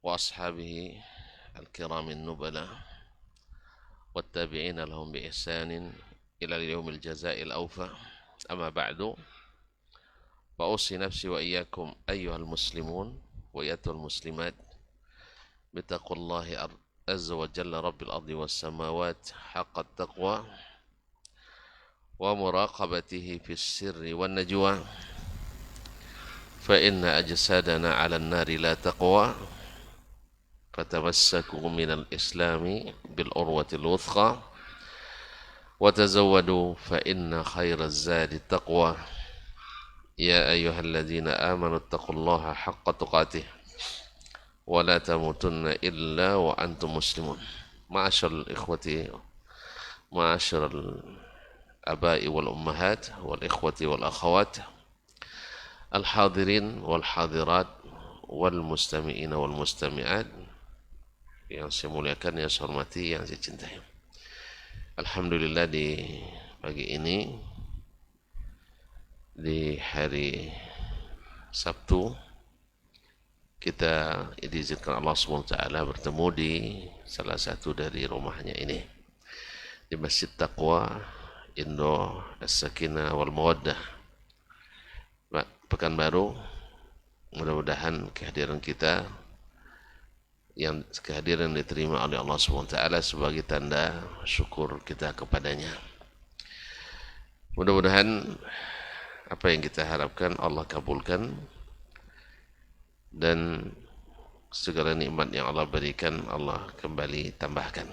وأصحابه الكرام النبلاء والتابعين لهم بإحسان إلى اليوم الجزاء الأوفى. أما بعد، فأوصي نفسي وإياكم أيها المسلمون وأيتها المسلمات بتقوى الله عز وجل رب الأرض والسماوات حق التقوى، ومراقبته في السر والنجوى، فإن أجسادنا على النار لا تقوى، فتمسكوا من الإسلام بالعروة الوثقى، وتزودوا فإن خير الزاد التقوى. يا أيها الذين آمنوا اتقوا الله حق تقاته ولا تموتن إلا وأنتم مسلمون. معاشر الإخوة، معاشر الآباء والأمهات والإخوة والأخوات الحاضرين والحاضرات والمستمعين والمستمعات yang saya muliakan, yang saya hormati, yang saya cintai. Alhamdulillah, di pagi ini, di hari Sabtu, kita diizinkan Allah SWT bertemu di salah satu dari rumahnya ini, di Masjid Taqwa Indo As-Sakinah wal Mawaddah Pekanbaru. Mudah-mudahan kehadiran kita, yang kehadiran diterima oleh Allah SWT sebagai tanda syukur kita kepadanya. Mudah-mudahan apa yang kita harapkan Allah kabulkan, dan segala nikmat yang Allah berikan Allah kembali tambahkan.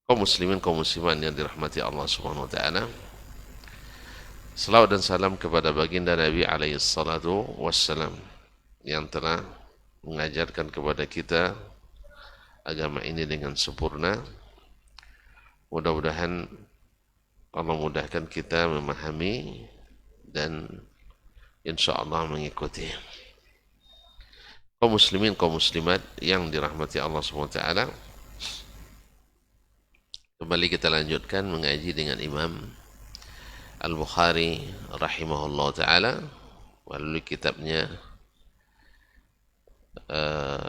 Kaum muslimin, kaum muslimat yang dirahmati Allah SWT, selawat dan salam kepada baginda Nabi alaihi salatu wassalam yang telah mengajarkan kepada kita agama ini dengan sempurna. Mudah-mudahan Allah mudahkan kita memahami dan insya Allah mengikuti. Kaum muslimin, kaum muslimat yang dirahmati Allah SWT, kembali kita lanjutkan mengaji dengan Imam Al-Bukhari rahimahullah ta'ala melalui kitabnya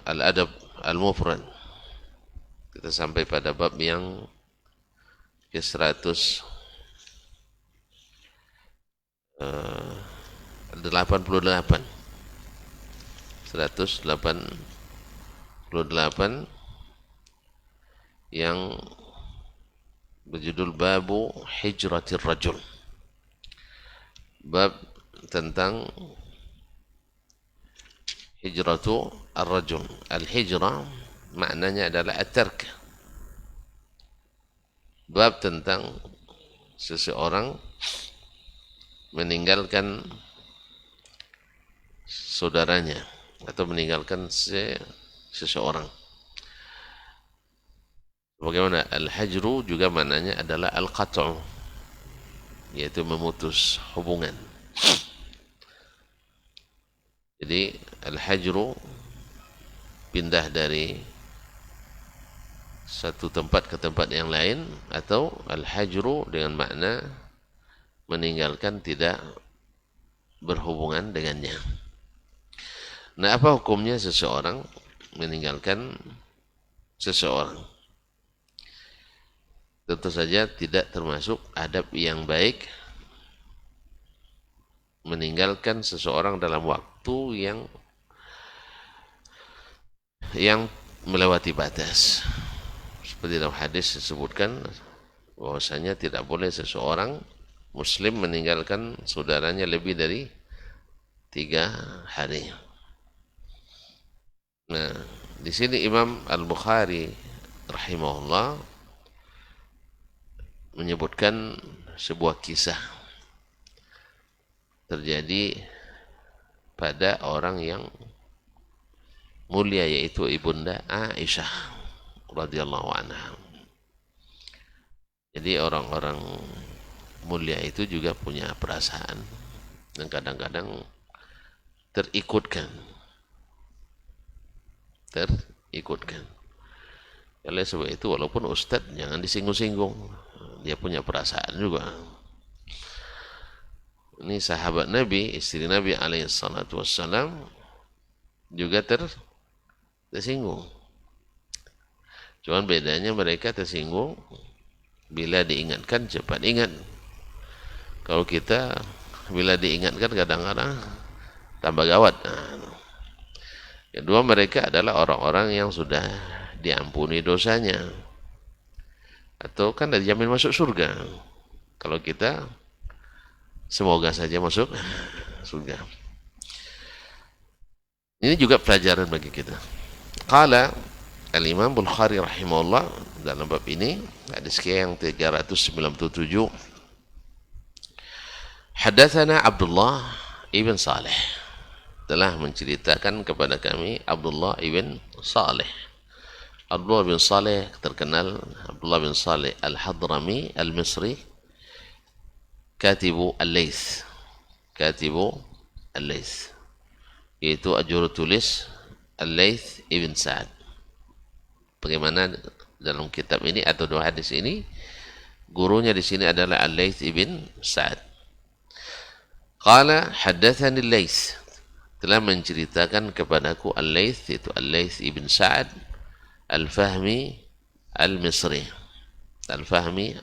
Al-Adab Al-Mufrad. Kita sampai pada bab yang ke 188. Yang berjudul Babu Hijratir Rajul, bab tentang hijratu ar-rajul. Al-hijrah maknanya adalah at-tark, bab tentang seseorang meninggalkan saudaranya atau meninggalkan seseorang. Bagaimana al-hajru juga maknanya adalah al-qat'u, yaitu memutus hubungan. Jadi al-hajru pindah dari satu tempat ke tempat yang lain, atau al-hajru dengan makna meninggalkan, tidak berhubungan dengannya. Nah, apa hukumnya seseorang meninggalkan seseorang? Tentu saja tidak termasuk adab yang baik meninggalkan seseorang dalam waktu yang melewati batas. Seperti dalam hadis disebutkan bahwasanya tidak boleh seseorang muslim meninggalkan saudaranya lebih dari 3 hari. Nah, di sini Imam Al-Bukhari rahimahullah menyebutkan sebuah kisah terjadi pada orang yang mulia, yaitu ibunda Aisyah radhiyallahu anha. Jadi orang-orang mulia itu juga punya perasaan dan kadang-kadang terikutkan. Oleh sebab itu, walaupun ustadz jangan disinggung-singgung, dia punya perasaan juga. Ini sahabat Nabi, istri Nabi alaihissalatu wassalam juga tersinggung. Cuman bedanya mereka tersinggung bila diingatkan cepat ingat. Kalau kita bila diingatkan kadang-kadang tambah gawat. Kedua, mereka adalah orang-orang yang sudah diampuni dosanya, atau kan sudah dijamin masuk surga. Kalau kita semoga saja masuk surga. Ini juga pelajaran bagi kita. Qala Al-Imam Bukhari rahimahullah dalam bab ini, hadis yang 397, Hadatsana Abdullah ibn Saleh, telah menceritakan kepada kami Abdullah ibn Saleh. Abdullah bin Saleh terkenal, Abdullah bin Saleh Al-Hadrami Al-Misri, Katibu Al-Laits, Katibu Al-Laits, yaitu juru tulis Al-Laits ibn Sa'ad. Bagaimana dalam kitab ini atau dua hadis ini, gurunya di sini adalah Al-Laits ibn Sa'ad. Qala haddatsani Al-Laits, telah menceritakan kepadaku Al-Laits, yaitu Al-Laits ibn Sa'ad Al-Fahmi Al-Misri. Al-Fahmi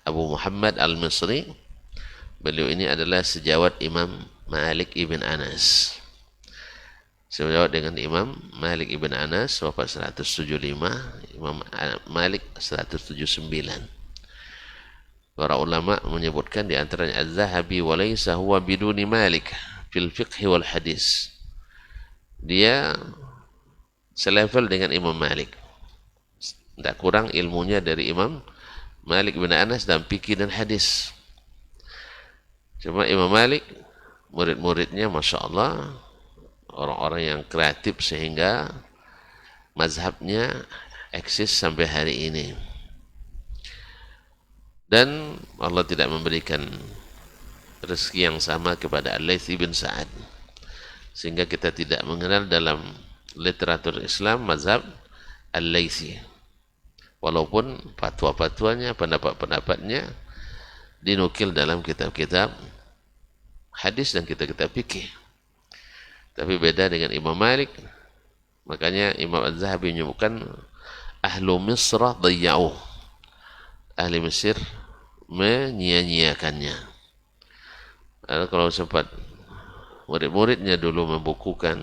Abu Muhammad Al-Misri. Beliau ini adalah sejawat Imam Malik ibn Anas. Sejawat dengan Imam Malik ibn Anas, wafat 175, Imam Malik 179. Para ulama menyebutkan di antaranya Az-Zahabi wa laysa huwa biduni Malik fil fiqh wal hadis. Dia selevel dengan Imam Malik, tidak kurang ilmunya dari Imam Malik bin Anas dalam fikih dan hadis. Cuma Imam Malik, murid-muridnya Masya Allah, orang-orang yang kreatif sehingga mazhabnya eksis sampai hari ini. Dan Allah tidak memberikan rezeki yang sama kepada Al-Laits bin Sa'ad, sehingga kita tidak mengenal dalam literatur Islam mazhab Al-Laitsi, walaupun fatwa-fatwanya, pendapat-pendapatnya dinukil dalam kitab-kitab hadis dan kitab-kitab fikih. Tapi beda dengan Imam Malik. Makanya Imam Az-Zahabi menyebutkan ahlu Misra dayya'uh, ahli Mesir menyia-nyiakannya. Kalau sempat murid-muridnya dulu membukukan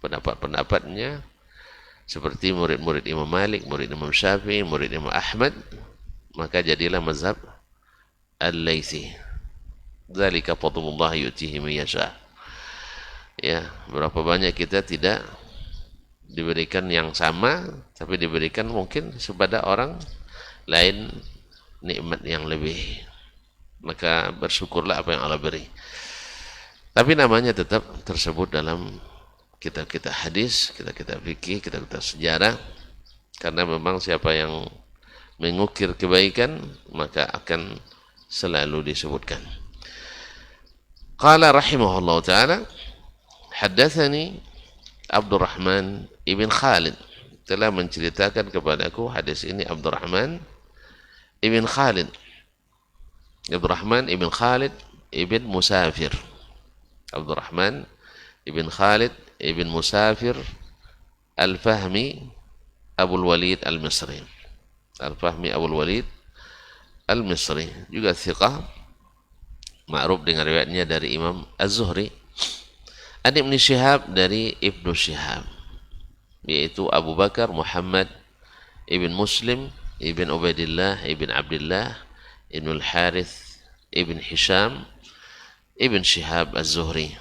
pendapat-pendapatnya, seperti murid-murid Imam Malik, murid Imam Syafi'i, murid Imam Ahmad, maka jadilah mazhab Al-Laitsi. Dzalika fadlullah yu'tihi man yasha. Ya, berapa banyak kita tidak diberikan yang sama, tapi diberikan mungkin kepada orang lain nikmat yang lebih. Maka bersyukurlah apa yang Allah beri. Tapi namanya tetap tersebut dalam kitab-kitab hadis, kitab-kitab fikih, kitab-kitab sejarah, karena memang siapa yang mengukir kebaikan maka akan selalu disebutkan. Qala rahimahullah ta'ala, haddatsani Abdurrahman ibn Khalid, telah menceritakan kepadaku hadis ini Abdurrahman ibn Khalid. Abdurrahman ibn Khalid ibn Musafir. Abdurrahman ibn Khalid ibn Musafir Al-Fahmi Abul Walid Al-Misri. Al-Fahmi Abul Walid Al-Misri, juga thiqah, ma'ruf dengan riwayatnya dari Imam Az-Zuhri. An Ibn Shihab, dari Ibnu Shihab, yaitu Abu Bakar Muhammad ibn Muslim ibn Ubaidillah ibn Abdullah ibn Al-Harith ibn Hisham ibn Shihab Az-Zuhri,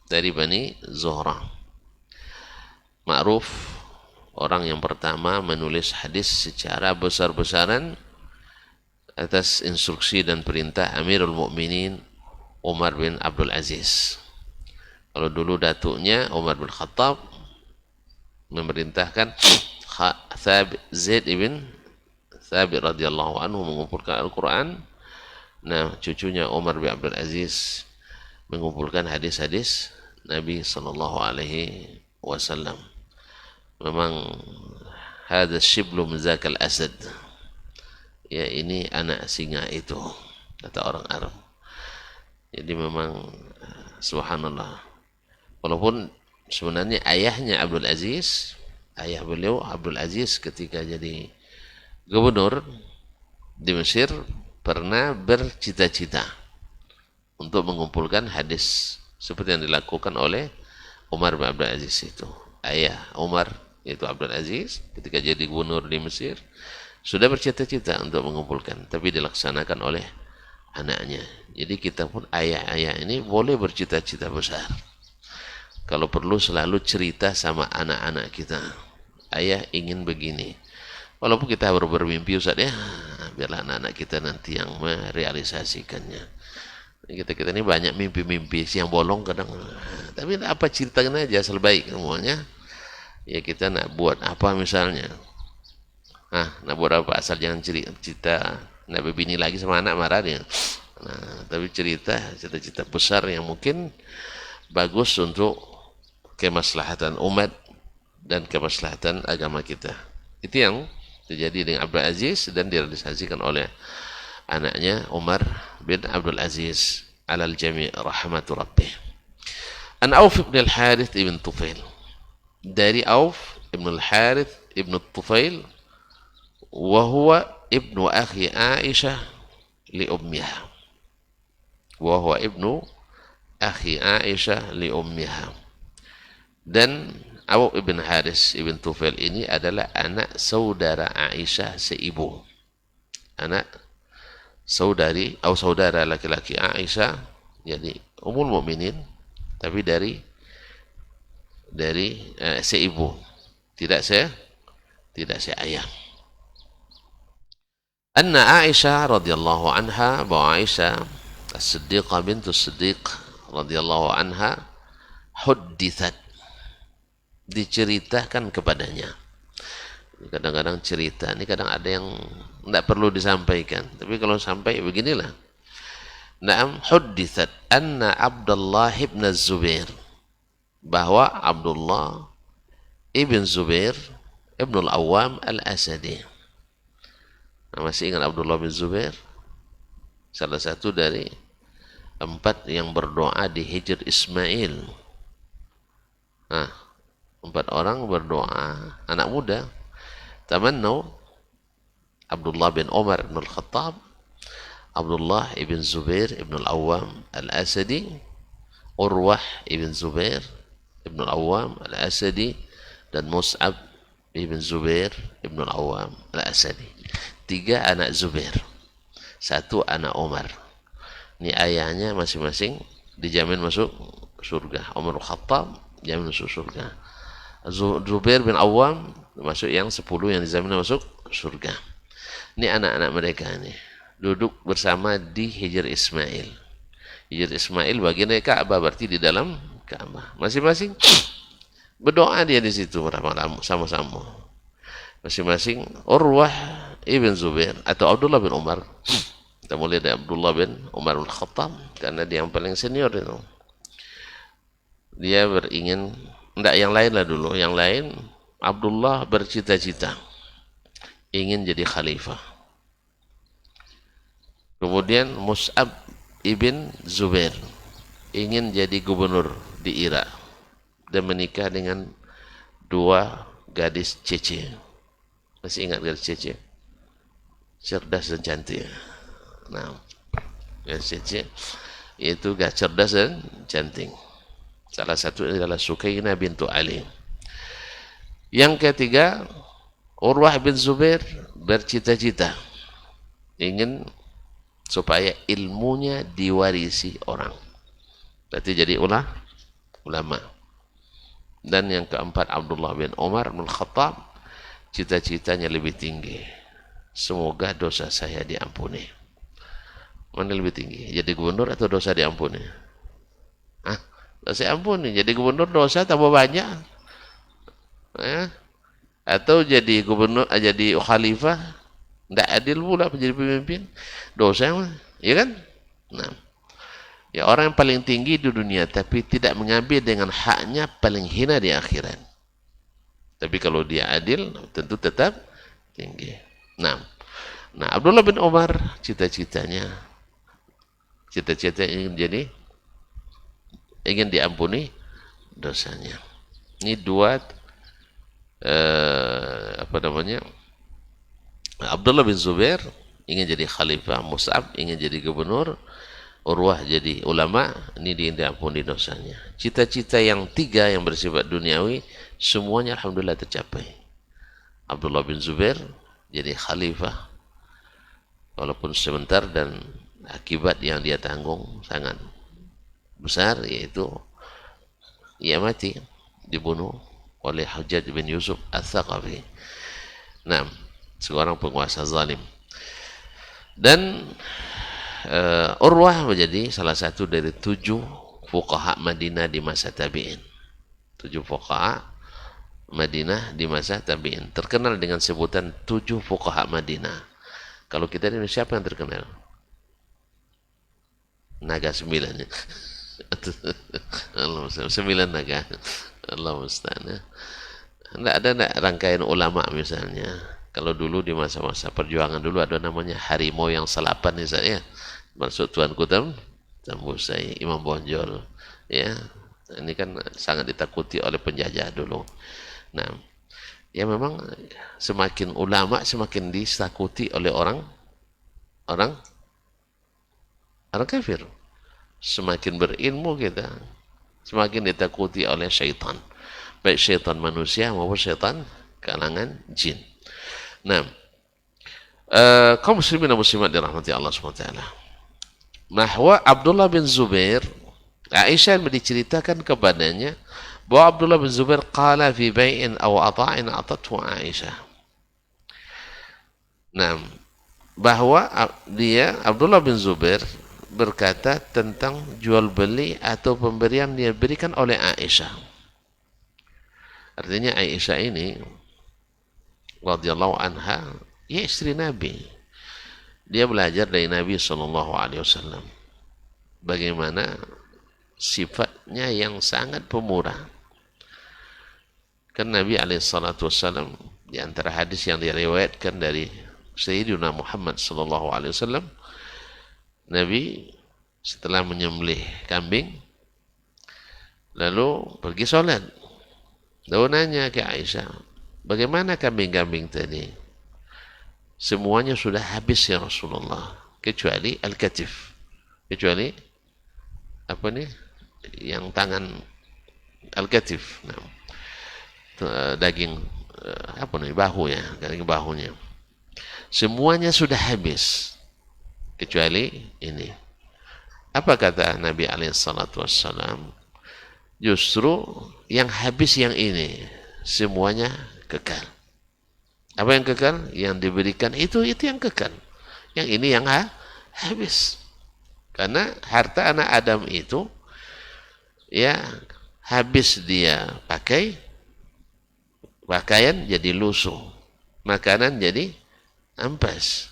dari Bani Zuhrah. Ma'ruf, orang yang pertama menulis hadis secara besar-besaran atas instruksi dan perintah Amirul Mukminin Umar bin Abdul Aziz. Kalau dulu datuknya Umar bin Khattab memerintahkan Zaid ibn Thabit radhiyallahu anhu mengumpulkan Al-Quran. Nah, cucunya Umar bin Abdul Aziz mengumpulkan hadis-hadis Nabi sallallahu alaihi wasallam. Memang hadza shiblu min zakal asad. Ya, ini anak singa itu, kata orang Arab. Jadi memang subhanallah. Walaupun sebenarnya ayahnya Abdul Aziz Ayah beliau Abdul Aziz ketika jadi gubernur di Mesir pernah bercita-cita untuk mengumpulkan hadis seperti yang dilakukan oleh Umar bin Abdul Aziz itu. Ayah Umar yaitu Abdul Aziz ketika jadi gubernur di Mesir sudah bercita-cita untuk mengumpulkan, tapi dilaksanakan oleh anaknya. Jadi kita pun ayah-ayah ini boleh bercita-cita besar. Kalau perlu selalu cerita sama anak-anak kita. Ayah ingin begini. Walaupun kita baru bermimpi Ustaz ya, biarlah anak-anak kita nanti yang merealisasikannya. Kita ini banyak mimpi-mimpi yang bolong kadang. Tapi apa ceritanya aja asal baik semuanya. Ya kita nak buat apa misalnya. Nak buat apa asal jangan cerita nak berbini lagi sama anak marah dia. Tapi cerita-cerita besar yang mungkin bagus untuk kemaslahatan umat dan kemaslahatan agama kita. Itu yang terjadi dengan Abdul Aziz dan direalisasikan oleh anaknya Umar bin Abdul Aziz alal jami' rahmatu rabbih. An Auf ibn al-Harith ibn Tufail. Dari Auf ibn al-Harith ibn Tufail wa huwa ibnu akhi Aisyah li ummiha. Wa huwa ibnu akhi Aisyah li ummiha. Dan Auf ibn Haris ibn Tufail ini adalah anak saudara Aisyah seibu. Anak saudari atau saudara laki-laki Aisyah, jadi Ummul Mukminin, tapi dari seibu, tidak seayah. Anna Aisyah radhiyallahu anha, bahwa Aisyah As-Siddiqah bintu Siddiq radhiyallahu anha huddithat, diceritakan kepadanya. Kadang-kadang cerita ini kadang ada yang tidak perlu disampaikan, tapi kalau sampai beginilah. Naam huddithat anna Abdullah ibn Zubair, bahwa Abdullah ibn Zubair ibn al-Awwam al-Asadi. Masih ingat Abdullah bin Zubair? Salah satu dari 4 yang berdoa di Hijr Ismail. 4 orang berdoa, anak muda. Tamannau Abdullah bin Umar bin Al-Khattab, Abdullah ibn Zubair ibn al-Awwam al-Asadi, Urwah ibn Zubair ibn al-Awwam al-Asadi, dan Mus'ab ibn Zubair ibn al-Awwam al-Asadi. 3 anak Zubair, 1 anak Umar. Ini ayahnya masing-masing dijamin masuk surga. Umar Khattab jamin masuk surga. Zubair bin Awwam masuk yang 10 yang dijamin masuk surga. Ini anak-anak mereka ini duduk bersama di Hijr Ismail. Hijr Ismail bagian dari Ka'bah, berarti di dalam Ka'bah. Masing-masing berdoa dia di situ sama-sama. Masing-masing Urwah ibn Zubair atau Abdullah bin Umar. Kita mulai dari Abdullah bin Umar bin Khattab karena dia yang paling senior itu. Dia beringin, enggak yang lain lah dulu, yang lain Abdullah bercita-cita ingin jadi khalifah. Kemudian Mus'ab ibn Zubair ingin jadi gubernur di Irak dan menikah dengan 2 gadis Cece. Masih ingat gadis Cece? Cerdas dan cantik. Gadis Cece yaitu cerdas dan cantik. Salah satu adalah Sukainah bintu Ali. Yang ketiga, Urwah bin Zubair bercita-cita ingin supaya ilmunya diwarisi orang. Berarti jadi ulama. Dan yang keempat, Abdullah bin Umar bin Khattab, cita-citanya lebih tinggi. Semoga dosa saya diampuni. Mana lebih tinggi? Jadi gubernur atau dosa diampuni? Dosa ampuni. Jadi gubernur dosa tambah banyak. Atau jadi gubernur, jadi khalifah, tidak adil pula menjadi pemimpin. Dosa, ya kan? Ya orang yang paling tinggi di dunia tapi tidak mengambil dengan haknya paling hina di akhirat. Tapi kalau dia adil tentu tetap tinggi. Abdullah bin Umar cita-cita ingin diampuni dosanya. Ini 2 apa namanya, Abdullah bin Zubair ingin jadi khalifah, Mus'ab ingin jadi gubernur, Urwah jadi ulama. Ini diampuni dosanya. Cita-cita yang tiga yang bersifat duniawi semuanya alhamdulillah tercapai. Abdullah bin Zubair jadi khalifah walaupun sebentar, dan akibat yang dia tanggung sangat besar, yaitu ia mati dibunuh oleh Hajjaj bin Yusuf Al-Thaqafi. Nah, seorang penguasa zalim. Dan Urwah menjadi salah satu dari 7 fuqaha Madinah di masa tabi'in. 7 fuqaha Madinah di masa tabi'in. Terkenal dengan sebutan 7 fuqaha Madinah. Kalau kita ini siapa yang terkenal? Naga 9. Allah musta'an. 9 naga. Allah musta'an. Tidak ada rangkaian ulama misalnya. Kalau dulu di masa-masa perjuangan dulu ada namanya harimau yang salapan misalnya. Maksud Tuanku Tambusai, Imam Bonjol, ya. Ini kan sangat ditakuti oleh penjajah dulu. Nah, ya memang semakin ulama semakin ditakuti oleh orang kafir. Semakin berilmu kita, semakin ditakuti oleh syaitan. Baik syaitan manusia maupun syaitan kalangan jin. Nah, kaum muslimin dan muslimat dirahmati Allah SWT. Bahwa Abdullah bin Zubair, Aisyah diceritakan kepadanya bahwa Abdullah bin Zubair qala fi bai'in aw ata'in atathu Aisyah. Nah, bahwa Abdullah bin Zubair berkata tentang jual beli atau pemberian yang diberikan oleh Aisyah. Artinya Aisyah ini radhiyallahu anha, ya istri Nabi. Dia belajar dari Nabi SAW bagaimana sifatnya yang sangat pemurah. Kan Nabi SAW di antara hadis yang diriwayatkan dari Sayyidina Muhammad SAW, Nabi setelah menyembelih kambing lalu pergi sholat, lalu nanya ke Aisyah, bagaimana kambing-kambing tadi? Semuanya sudah habis ya Rasulullah, kecuali al-katif, kecuali apa nih yang tangan al-katif, nah, daging apa nih, bahu ya, daging bahunya, semuanya sudah habis kecuali ini. Apa kata Nabi SAW? Justru yang habis yang ini, semuanya kekal. Apa yang kekal? Yang diberikan itu yang kekal. Yang ini yang habis. Karena harta anak Adam itu ya habis dia pakai, pakaian jadi lusuh, makanan jadi ampas.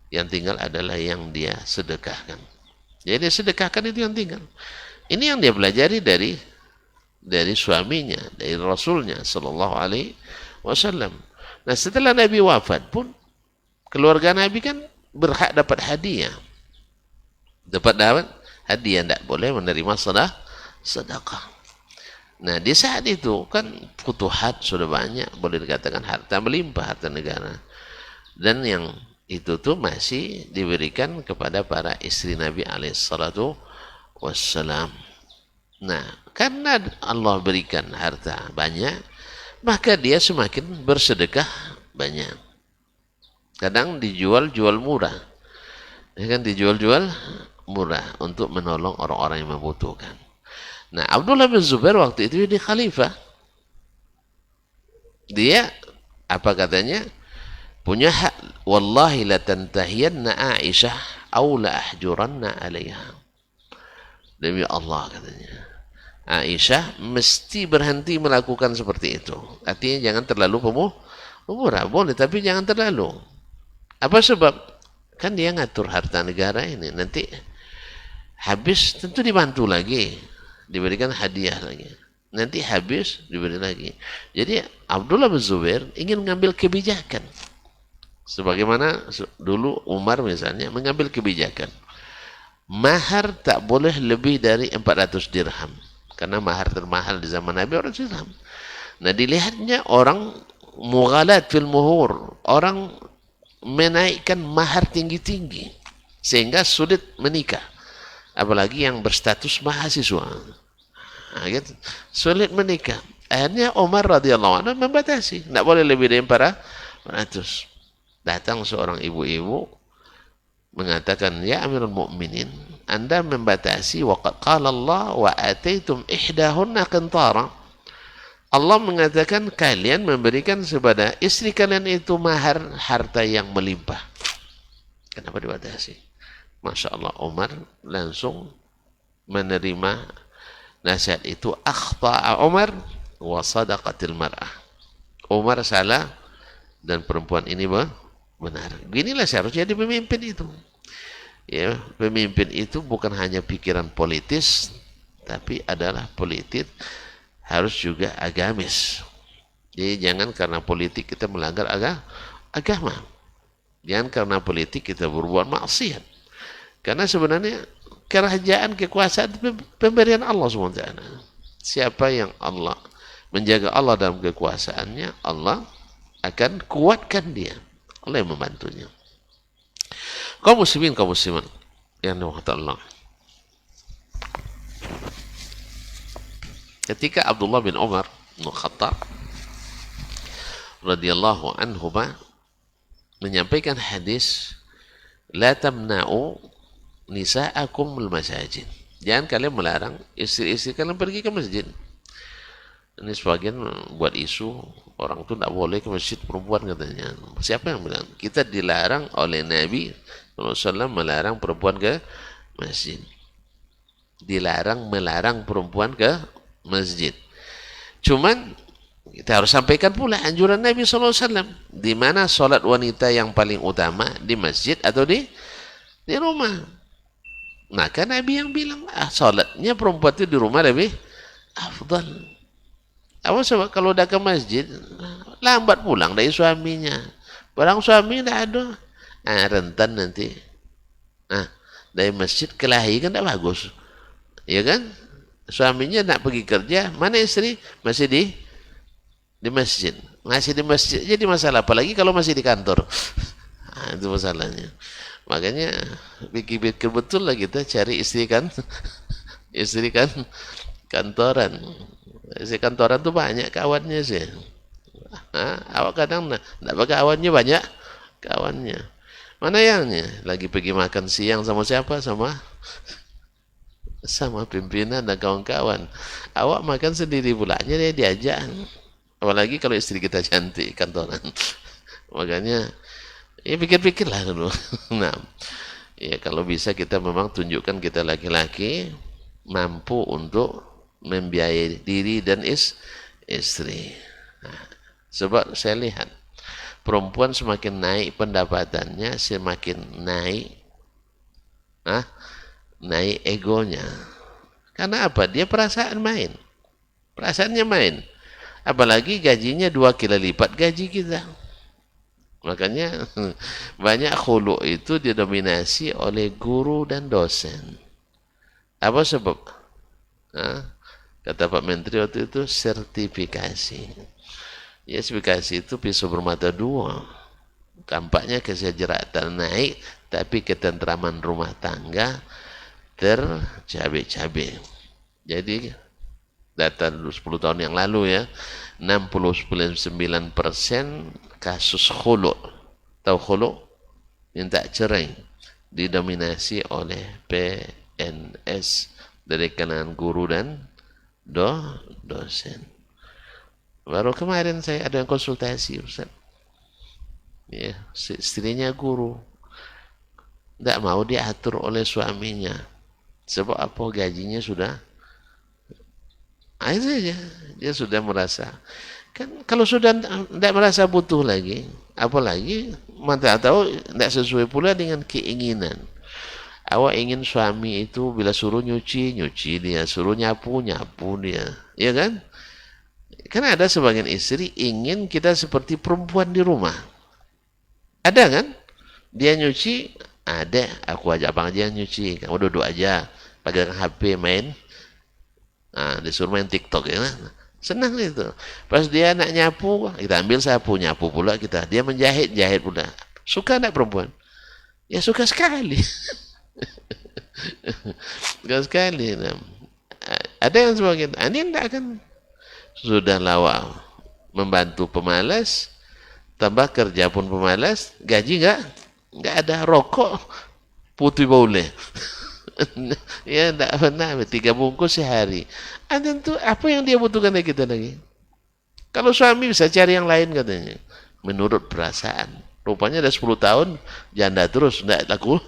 Yang tinggal adalah yang dia sedekahkan. Jadi sedekahkan itu yang tinggal. Ini yang dia pelajari dari suaminya, dari Rasulnya Sallallahu Alaihi Wasallam. Nah, setelah Nabi wafat pun keluarga Nabi kan berhak dapat hadiah. Dapat hadiah, tidak boleh menerima sedekah. Nah, di saat itu kan futuhat sudah banyak, boleh dikatakan harta melimpah, harta negara. Dan yang itu tuh masih diberikan kepada para istri Nabi alaihissalatu wassalam. Nah, karena Allah berikan harta banyak, maka dia semakin bersedekah banyak. Kadang dijual murah, ya kan, dijual murah untuk menolong orang-orang yang membutuhkan. Nah, Abdullah bin Zubair waktu itu jadi khalifah. Dia apa katanya? Punya hak. Wallahi la tantahiyanna Aisyah aw la ahjuranna 'alaiha. Demi Allah katanya, Aisyah mesti berhenti melakukan seperti itu. Artinya jangan terlalu pemurah. Boleh, tapi jangan terlalu. Apa sebab? Kan dia ngatur harta negara ini. Nanti habis tentu dibantu lagi, diberikan hadiah lagi. Nanti habis diberi lagi. Jadi Abdullah bin Zubair ingin mengambil kebijakan. Sebagaimana dulu Umar misalnya mengambil kebijakan. Mahar tak boleh lebih dari 400 dirham. Karena mahar termahal di zaman Nabi 400 dirham. Nah, dilihatnya orang mughalat fil muhur, orang menaikkan mahar tinggi-tinggi sehingga sulit menikah, apalagi yang berstatus mahasiswa. Nah, gitu. Sulit menikah. Akhirnya Umar radhiyallahu anhu membatasi, tidak boleh lebih dari 400. Datang seorang ibu-ibu mengatakan, ya Amirul Mukminin, Anda membatasi, waqad qala Allah wa ataitum ihdahunna qintara. Allah mengatakan kalian memberikan kepada istri kalian itu mahar harta yang melimpah. Kenapa dibatasi? Masya Allah, Umar langsung menerima nasihat itu. Akhta'a Umar wa sadaqatil mar'ah. Umar salah dan perempuan ini benar. Beginilah seharusnya jadi pemimpin itu. Ya, pemimpin itu bukan hanya pikiran politis, tapi adalah politik harus juga agamis. Jadi jangan karena politik kita melanggar agama. Jangan karena politik kita berbuat maksiat. Karena sebenarnya kerajaan, kekuasaan itu pemberian Allah SWT. Siapa yang Allah menjaga Allah dalam kekuasaannya, Allah akan kuatkan dia. Allah yang membantunya. Kaum muslimin, kaum muslimat yang dirahmati Allah. Ketika Abdullah bin Umar bin Khattab radhiyallahu anhuma menyampaikan hadis, la tamna'u nisa'akum al-masajid. Jangan kalian melarang istri-istri kalian pergi ke masjid. Ini sebagian buat isu, orang itu tidak boleh ke masjid perempuan katanya. Siapa yang bilang? Kita dilarang oleh Nabi SAW melarang perempuan ke masjid. Dilarang melarang perempuan ke masjid. Cuman kita harus sampaikan pula anjuran Nabi SAW. Di mana sholat wanita yang paling utama, di masjid atau di rumah. Maka Nabi yang bilang, sholatnya perempuan itu di rumah lebih afdal. Apa sebab kalau udah ke masjid, lambat pulang dari suaminya. Barang suami tidak ada, rentan nanti. Dari masjid kelahi kan tidak bagus. Ya kan? Suaminya nak pergi kerja, mana istri? Masih di masjid. Masih di masjid jadi masalah, apalagi kalau masih di kantor. Itu masalahnya. Makanya pikir-pikir betul lah kita cari istri kan kantoran. Istri kantoran tuh banyak kawannya sih. Awak kadang enggak pakai kawannya, banyak kawannya. Mana yangnya lagi pergi makan siang sama siapa? Sama pimpinan dan kawan-kawan. Awak makan sendiri pulanya, dia diajak. Apalagi kalau istri kita cantik kantoran. Makanya ya pikir-pikirlah dulu. Nah, ya kalau bisa kita memang tunjukkan kita laki-laki mampu untuk membiayai diri dan istri. Nah, sebab saya lihat perempuan semakin naik pendapatannya, semakin naik naik egonya. Karena apa? Dia perasaannya main. Apalagi gajinya 2 kali lipat gaji kita. Makanya banyak khulu itu didominasi oleh guru dan dosen. Apa sebab? Kata Pak Menteri waktu itu, sertifikasi. Ya, sertifikasi itu pisau bermata dua. Tampaknya kesejahteraan naik, tapi ketentraman rumah tangga tercabai-cabai. Jadi data 10 tahun yang lalu ya, 69% kasus khulu. Tahu khulu? Minta cerai. Didominasi oleh PNS dari kalangan guru dan dosen. Baru kemarin saya ada yang konsultasi, Ustaz. Ya, istrinya guru. Tidak mau diatur oleh suaminya. Sebab apa? Gajinya sudah saja. Dia sudah merasa. Kan kalau sudah tidak merasa butuh lagi, apalagi mantap tahu tidak sesuai pula dengan keinginan. Awak ingin suami itu bila suruh nyuci dia, suruh nyapu dia, ya kan? Kan ada sebagian istri ingin kita seperti perempuan di rumah. Ada kan? Dia nyuci, ada, aku ajak abang aja nyuci, kamu duduk aja, pegang HP main, disuruh main TikTok ya kan? Senang itu. Pas dia nak nyapu, kita ambil sapu, nyapu pula kita. Dia menjahit, jahit pula. Suka enggak perempuan? Ya suka sekali. Suka sekali. Nah, ada yang sebagian, ini enggak akan. Sudah lawa membantu pemalas, tambah kerja pun pemalas, gaji enggak ada, rokok putih boleh. Ya enggak pernah, 3 bungkus sehari. Tentu apa yang dia butuhkan dari kita lagi? Kalau suami bisa cari yang lain katanya. Menurut perasaan. Rupanya ada 10 tahun janda terus, enggak laku.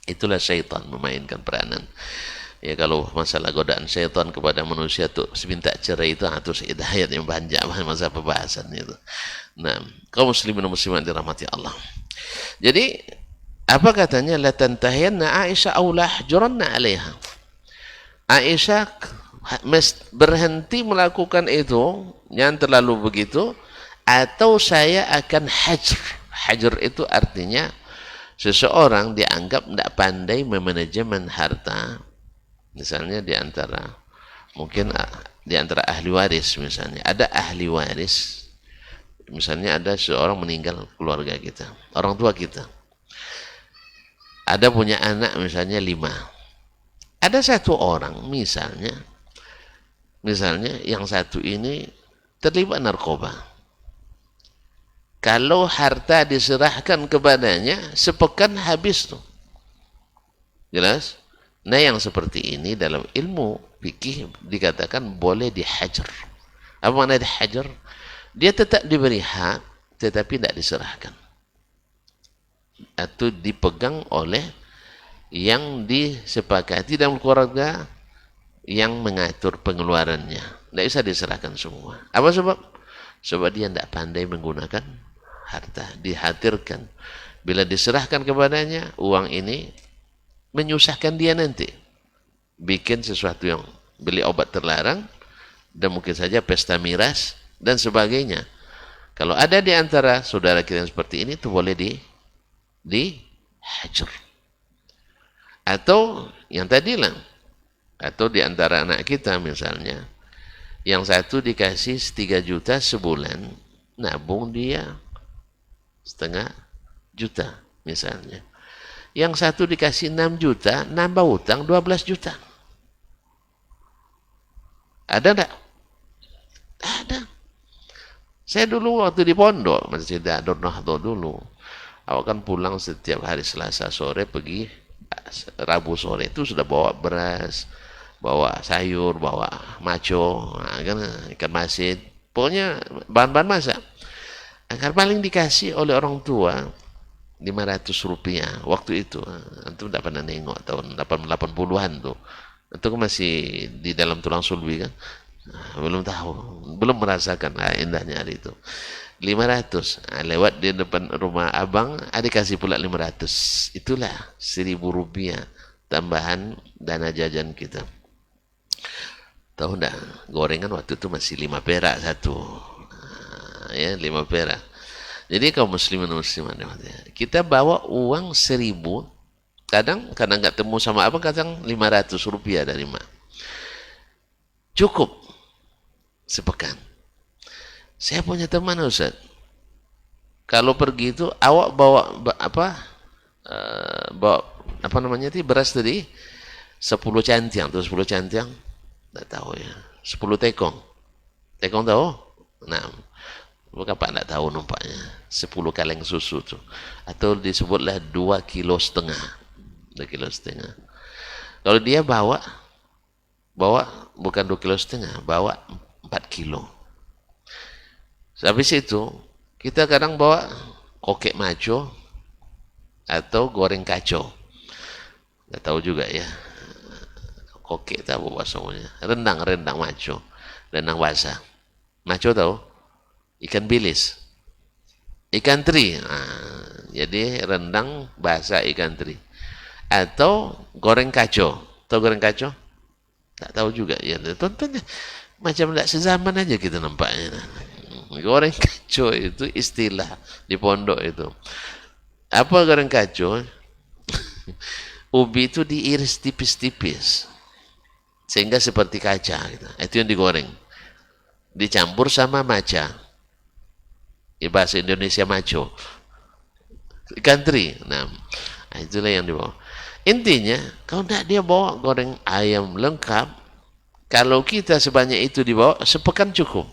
Itulah syaitan memainkan peranan. Ya kalau masalah godaan syaitan kepada manusia tuh minta cerai itu terus ayat yang banyak masa pembahasan itu. Nah, kaum muslimin dan muslimat dirahmati Allah. Jadi apa katanya? La tantahiyanna Aisyah aw la hajranna 'alaiha. Aisyah berhenti melakukan itu yang terlalu begitu, atau saya akan hajr. Hajr itu artinya seseorang dianggap tidak pandai memanajemen harta. Misalnya di antara ahli waris, misalnya ada ahli waris, misalnya ada seorang meninggal keluarga kita, orang tua kita, ada punya anak misalnya 5. Ada satu orang misalnya yang satu ini terlibat narkoba. Kalau harta diserahkan kepadanya, sepekan habis tuh. Jelas? Nah yang seperti ini dalam ilmu fikih dikatakan boleh dihajar. Apa makna dihajar? Dia tetap diberi hak, tetapi tidak diserahkan. Atau dipegang oleh yang disepakati dalam keluarga yang mengatur pengeluarannya. Tidak bisa diserahkan semua. Apa sebab? Sebab dia tidak pandai menggunakan harta. Dihatirkan. Bila diserahkan kepadanya, uang ini menyusahkan dia nanti. Bikin sesuatu yang beli obat terlarang, dan mungkin saja pesta miras, dan sebagainya. Kalau ada di antara saudara kita yang seperti ini, itu boleh dihajar. Atau yang tadilah, atau di antara anak kita misalnya, yang satu dikasih 3 juta sebulan, nabung dia 0,5 juta misalnya. Yang satu dikasih 6 juta, nambah utang 12 juta. Ada enggak? Ada. Saya dulu waktu di pondok, Masjid Darun Nahdhah dulu, awak kan pulang setiap hari Selasa sore, pergi Rabu sore itu sudah bawa beras, bawa sayur, bawa maco, kan, ikan masin, pokoknya bahan-bahan masak. Agar paling dikasih oleh orang tua 500 rupiah waktu itu. Antum tidak pernah nengok tahun 80-an tuh. Itu masih di dalam tulang sulbi kan. Belum tahu, belum merasakan indahnya hari itu. 500, lewat di depan rumah abang, ada kasih pula 500. Itulah 1.000 rupiah tambahan dana jajan kita. Tahu enggak, gorengan waktu itu masih 5 perak satu. Ya, 5 perak. Jadi kaum muslimin dan muslimat, kita bawa uang 1.000, kadang nggak temu sama apa, kadang 500 rupiah dari mak. Cukup sepekan. Saya punya teman Ustaz, kalau pergi itu awak bawa apa namanya itu beras tadi 10 cantiang tuh, 10 cantiang, nggak tahu ya, 10 tekong tahu? Nah, Bapak tidak tahu nampaknya 10 kaleng susu tuh, atau disebutlah 2,5 kilo. 2,5 kilo. Kalau dia bawa bukan 2,5 kilo, bawa 4 kilo. Habis itu kita kadang bawa kokek maco atau goreng kacau, nggak tahu juga ya, kokek tahu bahasanya, rendang maco, rendang basah. Maco tahu? Ikan bilis, ikan teri. Nah, jadi rendang basah ikan teri, atau goreng kacau. Tahu goreng kacau? Tak tahu juga ya. Tontonnya macam tidak sezaman aja kita nampaknya. Goreng kacau itu istilah di pondok itu. Apa goreng kacau? Ubi itu diiris tipis-tipis. sehingga seperti kaca gitu. Itu yang digoreng, dicampur sama maca, bahasa Indonesia maco, ikan teri. Nah, itulah yang dibawa. Intinya kalau tidak dia bawa goreng ayam lengkap, kalau kita sebanyak itu dibawa sepekan cukup,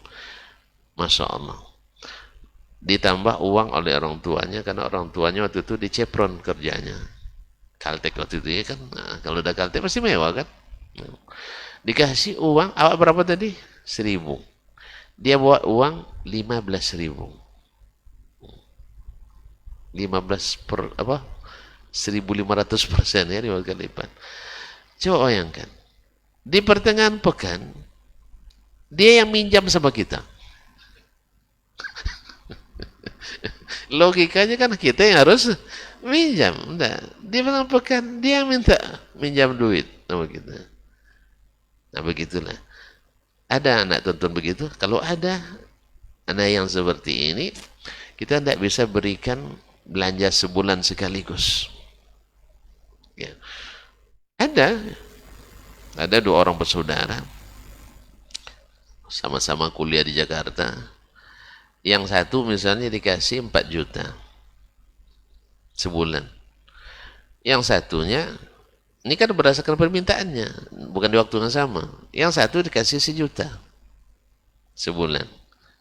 masya Allah. Ditambah uang oleh orang tuanya, karena orang tuanya waktu itu di Chevron kerjanya, Caltech waktu itu ya kan. Nah, kalau udah Caltech pasti mewah kan. Nah, dikasih uang, awak berapa tadi? 1.000. Dia bawa uang 15.000. 15 per apa? 1.500% ya, 5 kali lipat. Coba bayangkan, di pertengahan pekan dia yang minjam sama kita. Logikanya kan kita yang harus minjam. Enggak, di pertengahan pekan dia minta minjam duit sama kita. Nah begitulah. Ada anak tonton begitu? Kalau ada anak yang seperti ini, kita tidak bisa berikan belanja sebulan sekaligus. Ya. Ada 2 orang bersaudara, sama-sama kuliah di Jakarta. Yang satu misalnya dikasih 4 juta sebulan. Yang satunya, ini kan berdasarkan permintaannya, bukan di waktu yang sama. Yang satu dikasih 1 juta sebulan.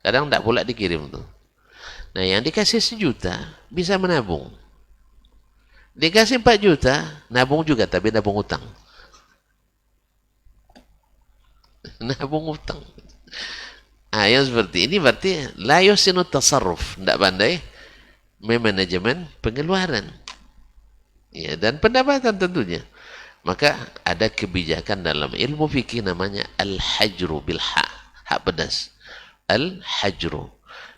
Kadang tidak pula dikirim tuh. Nah, yang dikasih 1 juta bisa menabung. Dikasih 4 juta, nabung juga, tapi nabung utang. Nabung utang. Yang seperti ini berarti la yusinu tasarruf, tidak pandai memanajemen pengeluaran. Ya, dan pendapatan tentunya. Maka ada kebijakan dalam ilmu fikih namanya al-hajru bil hak pedas. Al-hajru,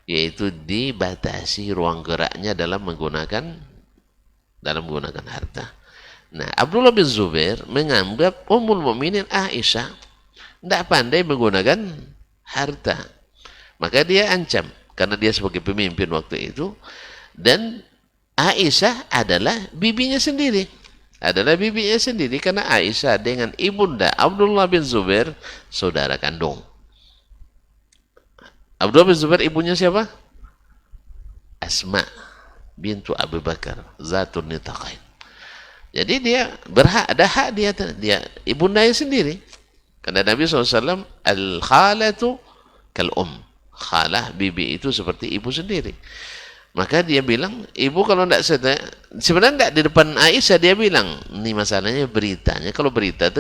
yaitu dibatasi ruang geraknya dalam menggunakan harta. Nah, Abdullah bin Zubair menganggap Ummul Mukminin Aisyah tidak pandai menggunakan harta. Maka dia ancam, karena dia sebagai pemimpin waktu itu, dan Aisyah adalah bibinya sendiri. Karena Aisyah dengan ibunda Abdullah bin Zubair saudara kandung. Abdullah bin Zubair ibunya siapa? Asma bintu Abu Bakar zatun nitaqain. Jadi dia berhak, ada hak dia ibundanya sendiri. Karena Nabi SAW al-khalatu khalah, bibi itu seperti ibu sendiri. Maka dia bilang, ibu kalau tidak sebenarnya tidak di depan Aisyah, dia bilang, ini masalahnya beritanya. Kalau berita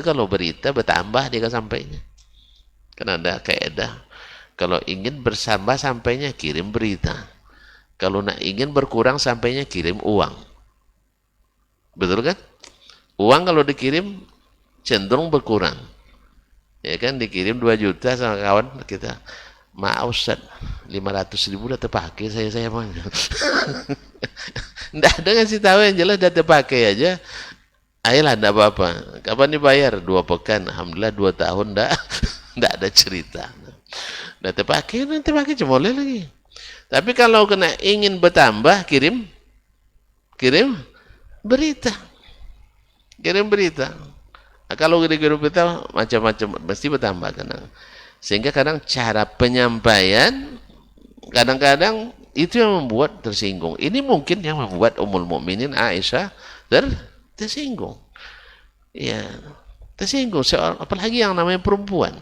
bertambah dia sampainya. Karena ada kaidah, kalau ingin bersambah sampainya kirim berita. Kalau nak ingin berkurang sampainya kirim uang. Betul kan? Uang kalau dikirim cenderung berkurang. Ya kan, dikirim 2 juta sama kawan kita. Maaf Ustaz, 500.000 udah terpakai saya mah. Nggak ada ngasih tahu, yang jelas udah terpakai aja. Ayolah, enggak apa-apa. Kapan dibayar? 2 pekan. Alhamdulillah 2 tahun enggak ada cerita. Udah terpakai, nanti pakai boleh lagi. Tapi kalau kena ingin bertambah, kirim berita. Kirim berita. Nah, kalau kirim berita macam-macam mesti bertambah kadang. Sehingga kadang cara penyampaian kadang-kadang itu yang membuat tersinggung. Ini mungkin yang membuat Ummul Mukminin Aisyah tersinggung. Ya, tersinggung. Apalagi yang namanya perempuan.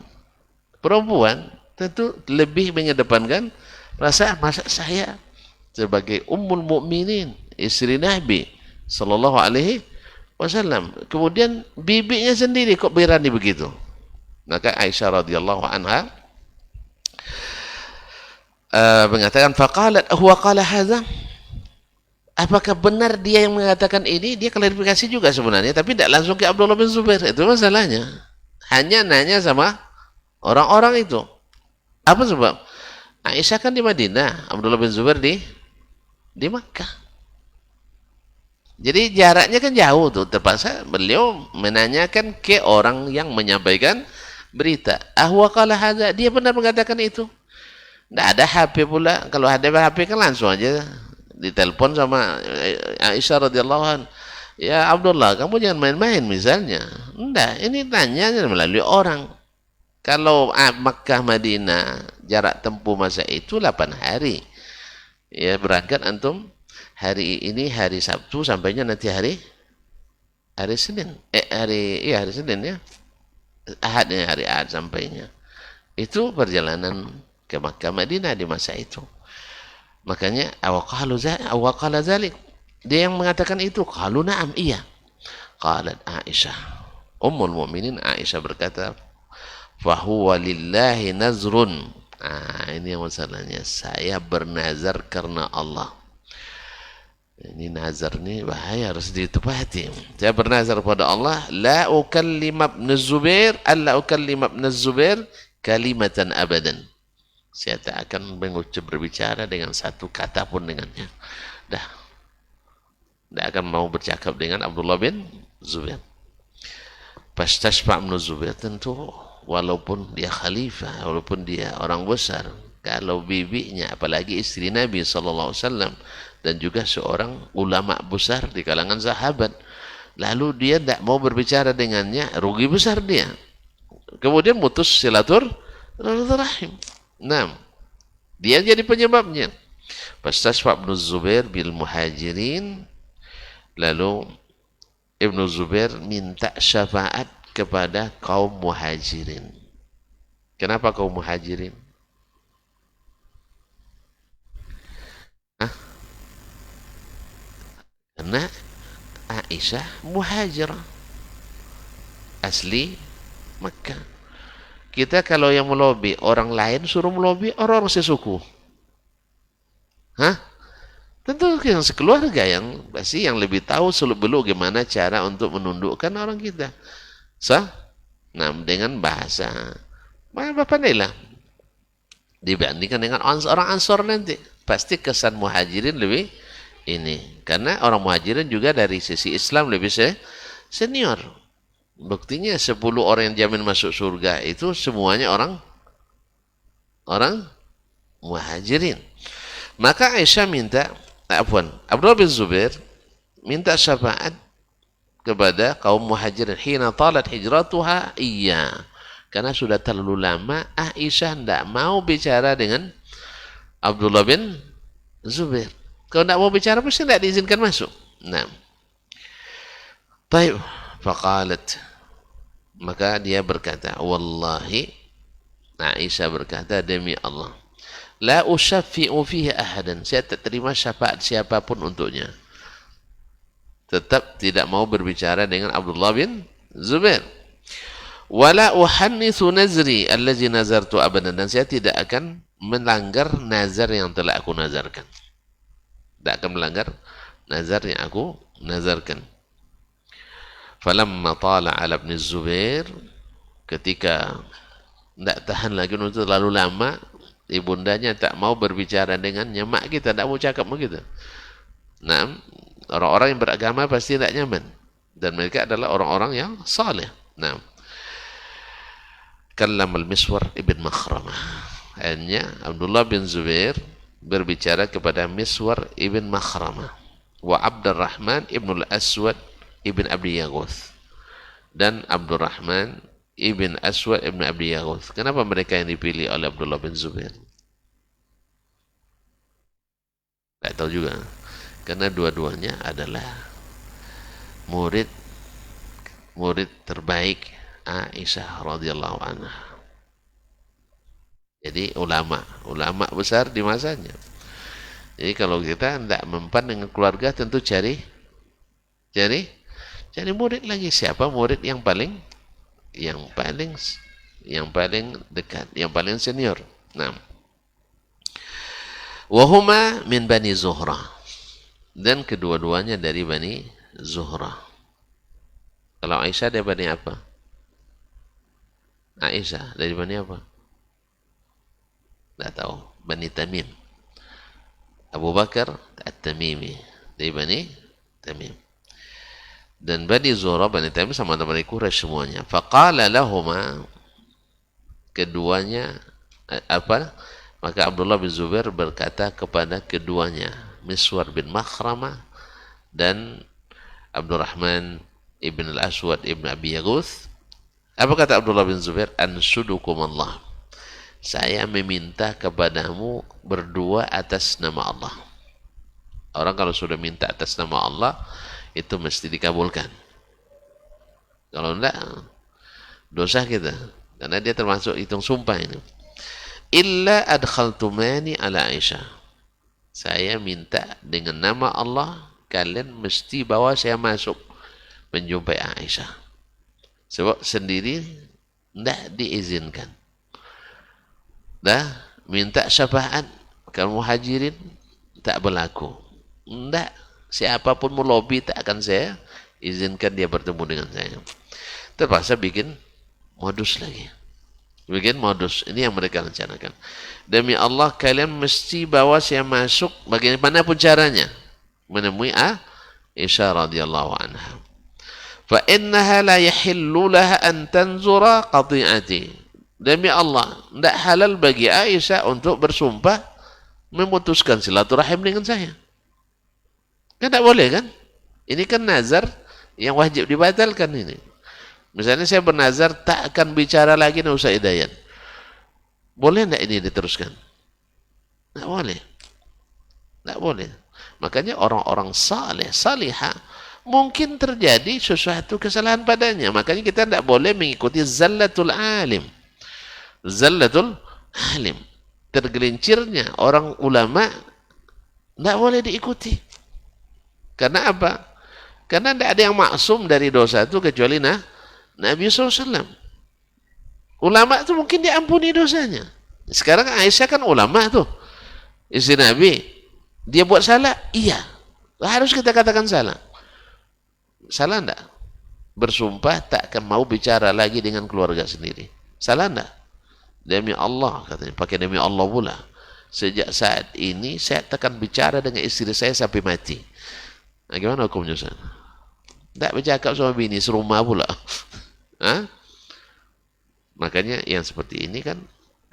Perempuan tentu lebih mengedepankan rasa masa saya sebagai Ummul Mukminin, istri Nabi sallallahu alaihi wasallam. Kemudian bibinya sendiri kok berani begitu. Maka Aisyah radhiyallahu anha mengatakan, faqalat huwa qala hadza, apakah benar dia yang mengatakan ini? Dia klarifikasi juga sebenarnya, tapi tidak langsung ke Abdullah bin Zubair. Itu masalahnya, hanya nanya sama orang-orang itu. Apa sebab? Aisyah kan di Madinah, Abdullah bin Zubair di Makkah. Jadi jaraknya kan jauh tuh, terpaksa beliau menanyakan ke orang yang menyampaikan berita. Ahwa qala hadza, dia benar mengatakan itu. Tidak ada HP pula. Kalau ada HP kan langsung aja ditelepon sama Aisyah radhiyallahu anha. Ya Abdullah, kamu jangan main-main misalnya. Enggak, ini tanya melalui orang. Kalau Makkah Madinah jarak tempuh masa itu 8 hari. Ya berangkat antum hari ini hari Sabtu sampainya nanti hari Senin. Hari Senin ya. Hari Ahad sampainya. Itu perjalanan ke Makkah Madinah di masa itu. Makanya awaqala zalik. Dia yang mengatakan itu. Qalu na'am, iya. Qalat Aisyah. Ummul Mukminin Aisyah berkata, fahuwa lillahi nazrun. Ini yang masalahnya. Saya bernazar karena Allah. Ini nazar ini bahaya, harus ditepati. Saya bernazar pada Allah, la ukallim ibn Zubair, alla ukallim ibn Zubair kalimatan abadan. Saya tak akan berbicara dengan satu kata pun dengannya. Dah. Tidak akan mau bercakap dengan Abdullah bin Zubair. Fastashfa' ibn Zubair, tentu walaupun dia khalifah, walaupun dia orang besar, kalau bibinya, apalagi istri Nabi SAW, dan juga seorang ulama besar di kalangan sahabat, lalu dia tidak mau berbicara dengannya, rugi besar dia. Kemudian mutus silaturahim. Nah, dia jadi penyebabnya. Fastashfa' ibn Zubair bil muhajirin, lalu Ibnu Zubair minta syafaat kepada kaum muhajirin. Kenapa kaum muhajirin? Karena Aisyah muhajirah asli Makkah. Kita kalau yang melobi orang lain suruh melobi orang-orang sesuku. Tentu yang sekeluarga yang pasti yang lebih tahu seluk-beluk gimana cara untuk menundukkan orang kita. Nah, dengan bahasa Bapak Nela dibandingkan dengan orang Ansor nanti pasti kesan muhajirin lebih ini, karena orang muhajirin juga dari sisi Islam lebih senior. Buktinya 10 orang yang jamin masuk surga itu semuanya orang muhajirin. Maka Aisyah Abdullah bin Zubair minta syafaat kepada kaum muhajirin hina talat hijratuha, iya, karena sudah terlalu lama Aisyah tidak mau bicara dengan Abdullah bin Zubair. Kalau tidak mau bicara pasti tidak diizinkan masuk. Nah, baik, faqalat, maka dia berkata, wallahi, Aisyah berkata, demi Allah, la usyaffi'u fihi ahadan, saya tak terima syafaat siapapun untuknya. Tetap tidak mau berbicara dengan Abdullah bin Zubair. Wala uhannithu nazri allazi nazartu abadan, dan saya tidak akan melanggar nazar yang telah aku nazarkan. Tidak akan melanggar nazar yang aku nazarkan. Falamma tala ala ibn Zubair, ketika tidak tahan lagi untuk terlalu lama, ibundanya tak mau berbicara dengannya. Mak kita tak mau cakap begitu. Nah, orang-orang yang beragama pasti tidak nyaman, dan mereka adalah orang-orang yang saleh. Nah, kallam al-Miswar ibn Makhramah, akhirnya Abdullah bin Zubair berbicara kepada Miswar ibn Makhramah wa Abdurrahman ibn al-Aswad ibn Abi Yaghuth, dan Abdurrahman ibn Aswad ibn Abi Yaghuth. Kenapa mereka yang dipilih oleh Abdullah bin Zubair? Tidak tahu juga, karena dua-duanya adalah murid terbaik Aisyah radhiyallahu anha. Jadi ulama besar di masanya. Jadi kalau kita tidak mempan dengan keluarga, tentu cari murid lagi. Siapa murid yang paling dekat, yang paling senior. Nah, wahuma min Bani Zuhra, dan kedua-duanya dari Bani Zuhra. Kalau Aisyah dari Bani apa? Aisyah dari Bani apa? Tidak tahu. Bani Tamim. Abu Bakar At-Tamimi dari Bani Tamim. Dan Bani Zuhra, Bani Tamim sama-sama dari Quraisy semuanya. Faqala lahuma, keduanya maka Abdullah bin Zubair berkata kepada keduanya, Miswar bin Makhramah dan Abdurrahman ibn al-Aswad ibn Abi Yaghuth. Apa kata Abdullah bin Zubair? Anshudukum Allah. Saya meminta kepadamu berdua atas nama Allah. Orang kalau sudah minta atas nama Allah, itu mesti dikabulkan. Kalau enggak, dosa kita. Karena dia termasuk hitung sumpah ini. Illa adkhaltumani ala Aisyah. Saya minta dengan nama Allah, kalian mesti bawa saya masuk menjumpai Aisyah. Sebab sendiri tidak diizinkan. Dah minta syafaat kalau muhajirin tak berlaku. Tidak, siapapun melobi tak akan saya izinkan dia bertemu dengan saya. Terpaksa bikin modus lagi. Bikin modus. Ini yang mereka rencanakan. Demi Allah kalian mesti bawa saya masuk bagaimanapun caranya menemui Aisyah radhiyallahu anha. Fa innaha la yahillu laha an tanzura qati'ati. Demi Allah, tidak halal bagi Aisyah untuk bersumpah memutuskan silaturahim dengan saya. Kan tidak boleh kan? Ini kan nazar yang wajib dibatalkan ini. Misalnya saya bernazar tak akan bicara lagi dengan Ustaz Hidayat. Boleh tidak ini diteruskan? Tidak boleh. Tidak boleh. Makanya orang-orang saleh, salihah, mungkin terjadi sesuatu kesalahan padanya. Makanya kita tidak boleh mengikuti zallatul alim. Zallatul alim. Tergelincirnya orang ulama tidak boleh diikuti. Karena apa? Karena tidak ada yang maksum dari dosa itu kecuali Nabi SAW. Ulama itu mungkin diampuni dosanya. Sekarang Aisyah kan ulama tuh. Istri Nabi. Dia buat salah? Iya. Harus kita katakan salah. Salah enggak? Bersumpah tak akan mau bicara lagi dengan keluarga sendiri. Salah enggak? Demi Allah katanya. Pakai demi Allah pula. Sejak saat ini saya akan bicara dengan istri saya sampai mati. Nah, gimana hukumnya Ustaz? Tak bercakap sama bini serumah pula. Makanya yang seperti ini kan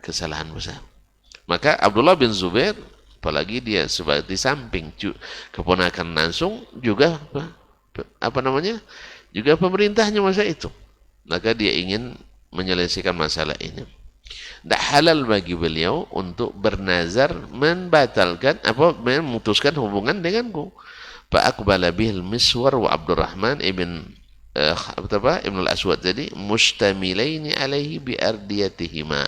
kesalahan besar. Maka Abdullah bin Zubair, apalagi dia sebagai di samping keponakan langsung juga juga pemerintahnya masa itu. Maka dia ingin menyelesaikan masalah ini. Tak halal bagi beliau untuk bernazar memutuskan hubungan denganku. Fa'aqbala bihil Miswar wa Abdurrahman ibn al-Aswad tadi mustamilaini alaihi biardiyatihima.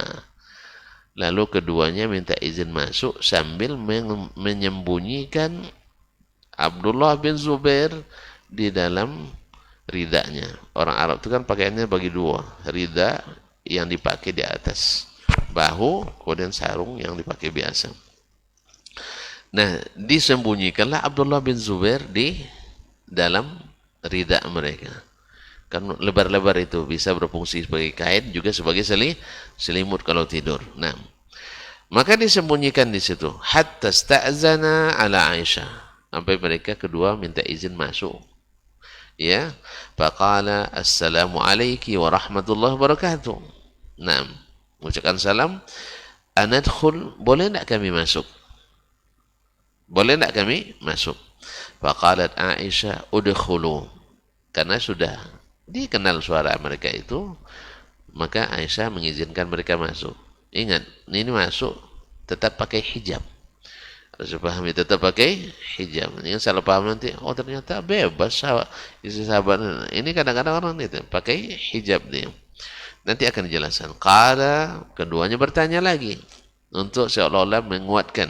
Lalu keduanya minta izin masuk sambil menyembunyikan Abdullah bin Zubair di dalam ridanya. Orang Arab itu kan pakaiannya bagi dua, rida yang dipakai di atas bahu, kemudian sarung yang dipakai biasa. Nah, disembunyikanlah Abdullah bin Zubair di dalam rida mereka. Kan lebar-lebar itu bisa berfungsi sebagai kain juga sebagai selimut kalau tidur. Nah, maka disembunyikan di situ. Hatta sta'zana ala Aisyah. Sampai mereka kedua minta izin masuk. Ya, faqala assalamu alayki wa rahmatullahi wabarakatuh. Nah, mengucapkan salam. Anadkhul, boleh tak kami masuk? Boleh tak kami masuk? Faqalat Aisyah udkhulu. Karena sudah dikenal suara mereka itu, maka Aisyah mengizinkan mereka masuk. Ingat, ini masuk tetap pakai hijab. Harus pahami tetap pakai hijab. Ini salah paham nanti, oh ternyata bebas istri sahabat. Ini kadang-kadang orang itu pakai hijab dia. Nanti akan dijelaskan. Qala, keduanya bertanya lagi untuk seolah-olah menguatkan.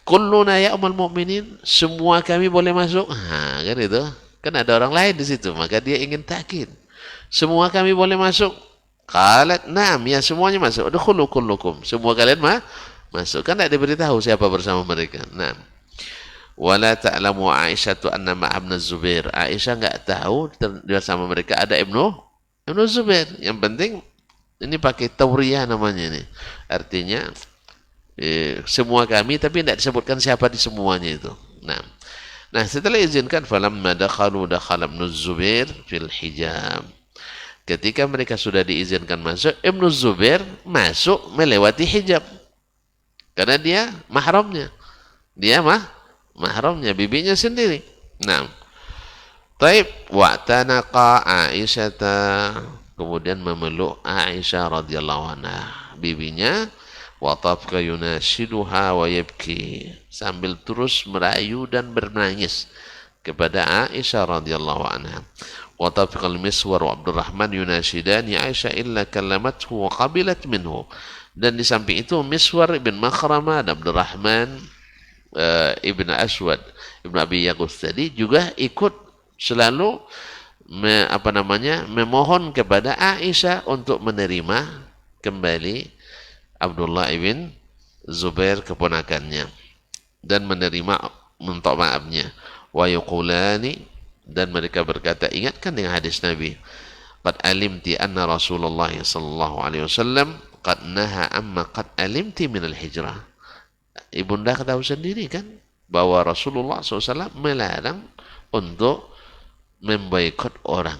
Kulluna ya ummul mukminin, semua kami boleh masuk. Kan itu. Kan ada orang lain di situ, maka dia ingin takkid. Semua kami boleh masuk. Qalat, "Na'am, ya semuanya masuk. Udkhulu kullukum." Semua kalian masuk. Kan tidak diberitahu siapa bersama mereka. Nah. Wala ta'lamu Aisyah anna ma'abna Zubair. Aisyah enggak tahu bersama mereka ada Ibnu Zubair. Yang penting ini pakai tauriyah namanya ini. Artinya semua kami, tapi tidak disebutkan siapa di semuanya itu. Nah, setelah izinkan, falamma dakhala Ibnu Zubair fil hijab. Ketika mereka sudah diizinkan masuk, Ibnu Zubair masuk melewati hijab. Karena dia mahramnya. Dia mahramnya, bibinya sendiri. Nah, Taib wa'tanaqa Aisyata, kemudian memeluk Aisyah radhiyallahu anha, bibinya, wa tafqa yunashiduha wa yabki, sambil terus merayu dan menangis kepada Aisyah radhiyallahu anha. Wa tafqa al-Miswar wa Abdurrahman yunashidani Aisyah illa kallamathu wa qabilat minhu, dan di samping itu Miswar ibn Makhrama dan Abdurrahman ibn Aswad ibn Abi Yaquz tadi juga ikut selalu memohon kepada Aisyah untuk menerima kembali Abdullah ibn Zubair keponakannya dan menerima minta maafnya. Wa yuqulani, dan mereka berkata, ingatkan dengan hadis Nabi, qad alimti anna Rasulullah sallallahu alaihi wasallam qad naha amma qad alimti min al-hijrah. Ibunda tahu sendiri kan bahwa Rasulullah SAW melarang untuk memboikot orang.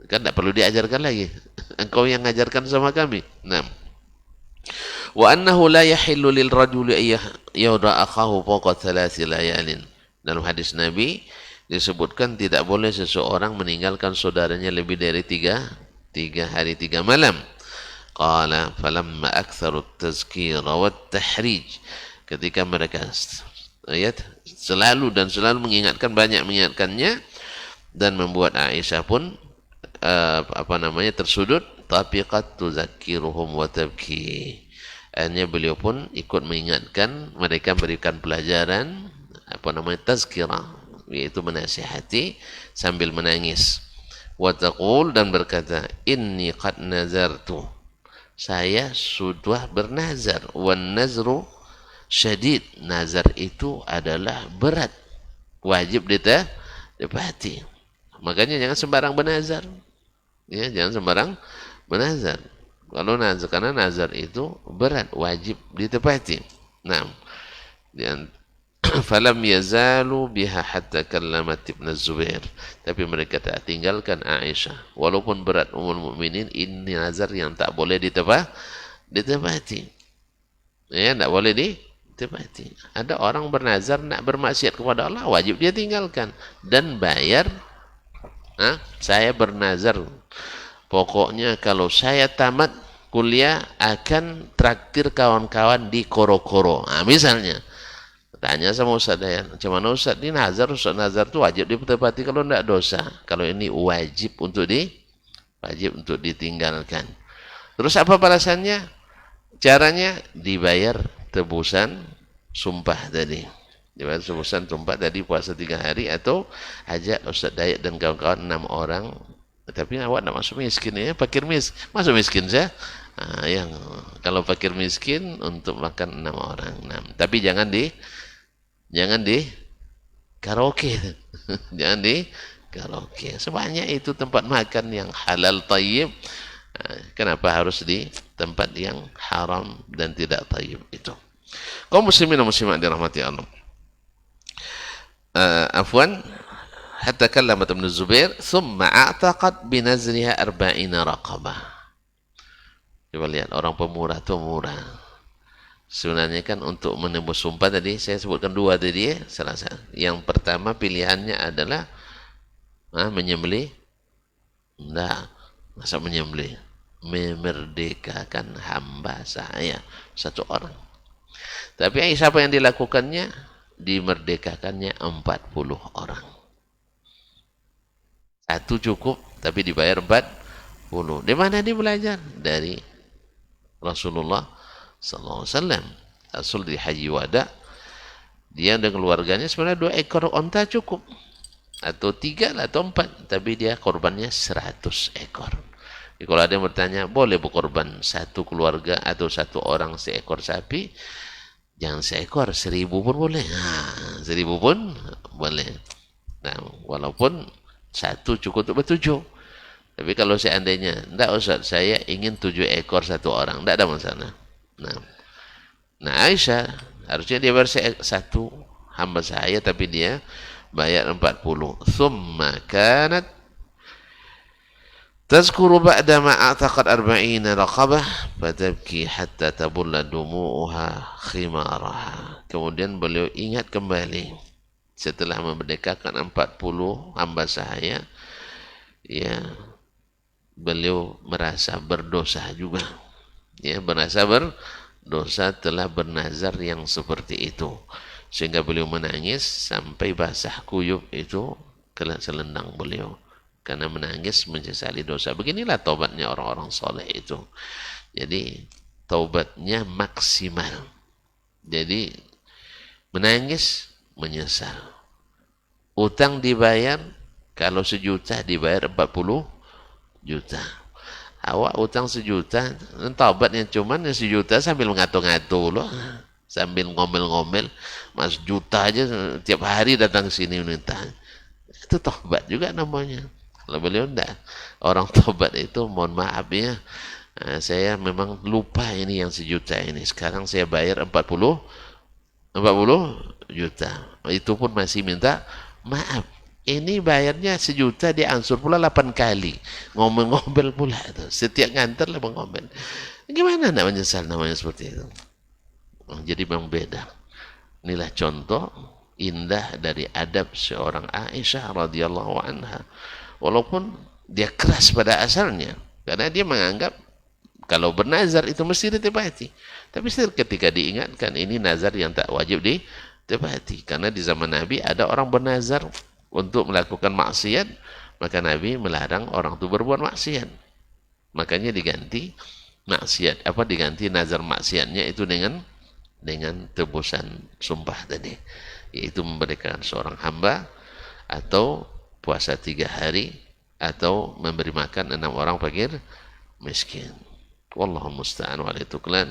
Kan tidak perlu diajarkan lagi. Engkau yang mengajarkan sama kami. Nah. Wa annahu la yahillu lil rajuli yawda akhahu fawqa 3 layalin. Dalam hadis Nabi disebutkan tidak boleh seseorang meninggalkan saudaranya lebih dari tiga hari 3 malam. Qala falamma aktharu at-tazkira wat-tahrij, ketika mereka selalu mengingatkan, banyak mengingatkannya, dan membuat Aisyah pun tersudut, tapi qad tuzakkiruhum wa tabki, akhirnya beliau pun ikut mengingatkan mereka, berikan pelajaran tazkirah, yaitu menasihati sambil menangis. Wa taqul, dan berkata, inni qad nazartu, saya sudah bernazar. Wan nazru syadid, nazar itu adalah berat, wajib ditepati. Makanya jangan sembarang bernazar, ya, jangan sembarang bernazar. Kalau nazar, karena nazar itu berat, wajib ditepati. Nah, dan falam yazalu biha hatta kallamat ibn Zubair, tapi mereka tak tinggalkan Aisyah walaupun berat. Ummul mukminin, ini nazar yang tak boleh ditepati, ya, tak boleh ditepati. Ada orang bernazar nak bermaksiat kepada Allah, wajib dia tinggalkan dan bayar. Saya bernazar, pokoknya kalau saya tamat kuliah akan traktir kawan-kawan di koro-koro, misalnya. Tanya sama Ustaz Dayan, macam mana Ustaz? Ini nazar, Ustaz, nazar itu wajib ditepati kalau tidak dosa. Kalau ini wajib untuk ditinggalkan. Terus apa balasannya? Caranya dibayar tebusan sumpah tadi. Dibayar tebusan sumpah tadi, puasa 3 hari, atau ajak Ustaz Dayan dan kawan-kawan 6 orang. Tapi awak nak masuk miskin, ya, fakir masuk miskin saya. Yang kalau fakir miskin untuk makan 6 orang. Tapi jangan di karaoke. Jangan di karaoke. Sebanyak itu tempat makan yang halal tayyib. Kenapa harus di tempat yang haram dan tidak tayyib itu? Kaum muslimin dan muslimat dirahmati Allah. Afwan, hatta kallamat Ibn Zubair thumma a'taqat binazriha 40 raqabah. Coba lihat, orang pemurah itu murah. Sebenarnya kan untuk menembus sumpah tadi saya sebutkan 2 tadi, ya, yang pertama pilihannya adalah menyembelih. Enggak, masa menyembelih? Memerdekakan hamba saya 1 orang. Tapi siapa yang dilakukannya? Dimerdekakannya 40 orang. 1 cukup, tapi dibayar 40. Di mana dia belajar? Dari Rasulullah sallallahu alaihi wasallam. Rasul di Haji Wada, dia dan keluarganya sebenarnya 2 ekor onta cukup, atau 3 atau 4, tapi dia korbannya 100 ekor. Jadi kalau ada yang bertanya, boleh berkorban 1 keluarga atau 1 orang seekor sapi? Jangan seekor, 1000 pun boleh. 1000 pun boleh. Nah, walaupun 1 cukup untuk ber-7. Tapi kalau seandainya, enggak Ustaz, saya ingin 7 ekor 1 orang, enggak ada masalah. Nah, Aisyah harusnya dia bayar 1 hamba saya, tapi dia bayar 40. Thumma kanat tazkuru ba'da ma a'taqad 40 raqabah fatabki hatta tabulla dumu'uha khimaraha. Kemudian beliau ingat kembali setelah memerdekakan 40 hamba sahaya, ya beliau merasa berdosa juga. Ya, merasa berdosa telah bernazar yang seperti itu. Sehingga beliau menangis sampai basah kuyup itu selendang beliau. Karena menangis menyesali dosa. Beginilah taubatnya orang-orang soleh itu. Jadi taubatnya maksimal. Jadi menangis menyesal. Utang dibayar, kalau 1 juta dibayar 40 juta. Awak utang 1 juta, taubat yang cuman 1 juta sambil ngatur-ngatur loh. Sambil ngomel-ngomel, mas juta aja tiap hari datang ke sini minta. Itu taubat juga namanya. Kalau beliau enggak. Orang taubat itu mohon maaf ya. Saya memang lupa ini yang 1 juta ini. Sekarang saya bayar 40 juta. Itu pun masih minta maaf. Ini bayarnya 1 juta diansur pula 8 kali. Ngomel-ngomel pula itu. Setiap nganter lah ngomel. Gimana nak menyesal namanya seperti itu? Jadi memang beda. Inilah contoh indah dari adab seorang Aisyah radhiyallahu anha. Walaupun dia keras pada asalnya, karena dia menganggap kalau bernazar itu mesti ditepati. Tapi ketika diingatkan ini nazar yang tak wajib ditepati, karena di zaman Nabi ada orang bernazar untuk melakukan maksiat, maka Nabi melarang orang itu berbuat maksiat. Makanya diganti diganti nazar maksiatnya itu dengan tebusan sumpah tadi, yaitu memberikan seorang hamba, atau puasa 3 hari, atau memberi makan 6 orang fakir miskin. Wallahu musta'an wa tuklan.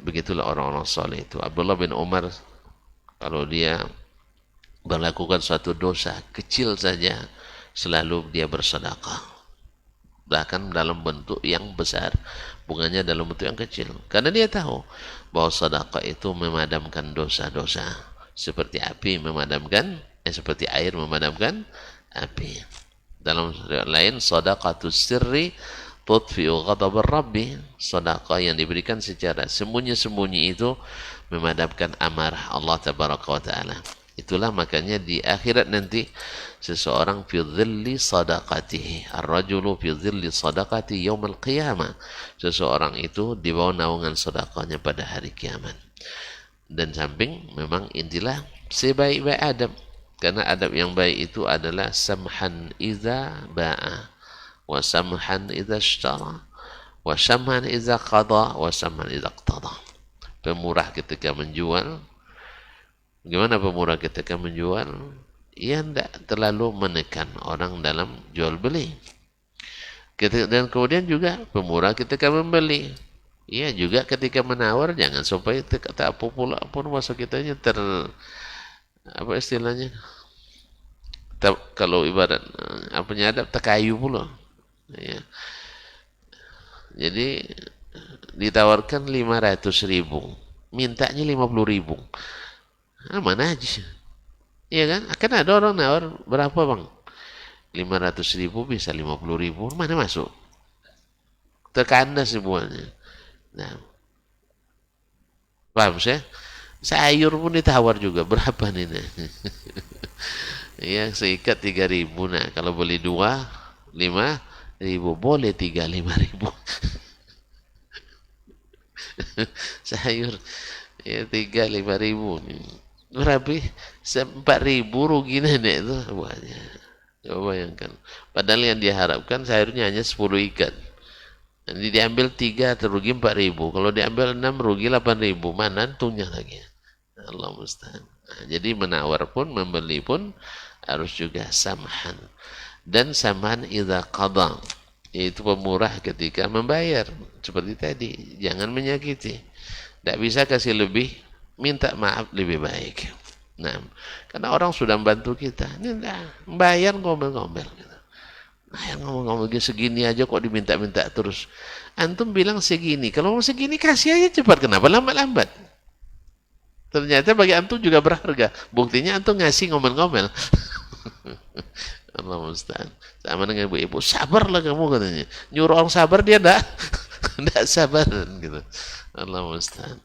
Begitulah orang-orang saleh itu. Abdullah bin Umar, kalau dia melakukan suatu dosa kecil saja, selalu dia bersedekah. Bahkan dalam bentuk yang besar, bukannya dalam bentuk yang kecil. Karena dia tahu bahwa sedekah itu memadamkan dosa-dosa. Seperti seperti air memadamkan api. Dalam lain, sedekahus sirri tudfi'u ghadabar rabbi. Sedekah yang diberikan secara sembunyi-sembunyi itu memadamkan amarah Allah tabaraka wa ta'ala. Itulah makanya di akhirat nanti seseorang fi dhilli sadaqatihi, ar-rajulu fi dhilli sadaqati yaumil qiyamah. Seseorang itu di bawah naungan sedekahnya pada hari kiamat. Dan samping memang intilah sebaik-baik adab. Karena adab yang baik itu adalah samhan idza ba'a, wa samhan idza ishtara, wa samhan idza qada, wa samhan idza iqtada. Pemurah ketika menjual. Gimana pemurah ketika menjual? Ia tidak terlalu menekan orang dalam jual beli. Dan kemudian juga pemurah ketika membeli. Ia juga ketika menawar, jangan sampai tak apa pula pun masuk kitanya apa istilahnya? Kalau ibarat adab terkayu pula. Ya. Jadi ditawarkan 500.000, mintanya 50.000. Mana aja, iya kan? Akan ada orang nawar, berapa bang? 500.000 bisa 50.000, mana masuk? Terkandas semuanya. Nah, paham saya? Sayur pun ditawar juga, berapa nih? Ya, seikat 3.000. Nah, kalau beli 2, 5.000, boleh 3, 5.000. Sayur ya 3, 5.000 nih. Berapa? 4.000 rugi nenek itu. Coba bayangkan. Padahal yang diharapkan sayurnya hanya 10 ikat. Jadi diambil 3 terugi 4.000. Kalau diambil 6 rugi 8.000. Mana untungnya lagi? Allah musta'an. Nah, jadi menawar pun, membeli pun harus juga samhan. Dan samhan idza qada, yaitu pemurah ketika membayar. Seperti tadi, jangan menyakiti. Tidak bisa kasih lebih, minta maaf lebih baik. Nah, karena orang sudah membantu kita, ini enggak, bayar ngomel-ngomel. Bayar ngomel-ngomel segini aja kok diminta-minta terus. Antum bilang segini, kalau mau segini kasih aja cepat, kenapa lambat-lambat? Ternyata bagi antum juga berharga. Buktinya antum ngasih ngomel-ngomel. Allah musta'an. Sama dengan ibu-ibu, sabarlah kamu katanya. Nyuruh orang sabar dia enggak sabar gitu. Allah musta'an.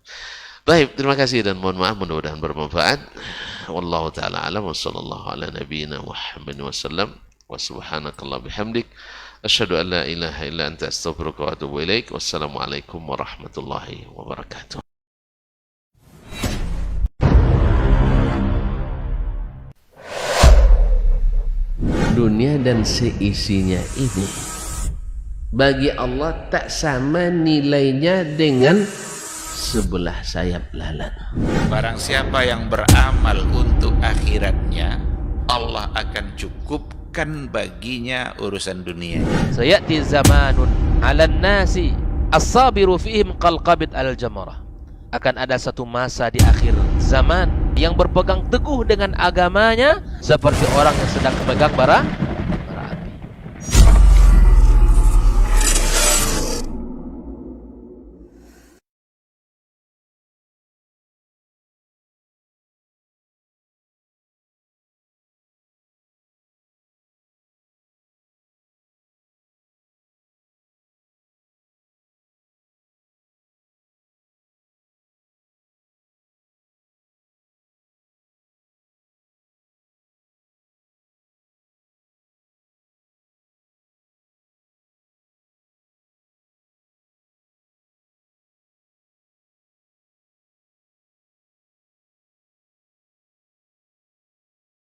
Baik, terima kasih dan mohon maaf, mudah-mudahan bermanfaat. Wallahu ta'ala alam wa sallallahu ala nabiyyina Muhammad wasallam wa subhanakallah bihamdik asyhadu an la ilaha illa anta astaghfiruka wa atubu ilaik. Wassalamualaikum warahmatullahi wabarakatuh. Dunia dan seisinya ini bagi Allah tak sama nilainya dengan sebelah sayap lalat. Barang siapa yang beramal untuk akhiratnya, Allah akan cukupkan baginya urusan dunia. Sayati zamanun 'alan nasi as-sabiru fihim qalqabit al-jamarah. Akan ada satu masa di akhir zaman yang berpegang teguh dengan agamanya seperti orang yang sedang memegang bara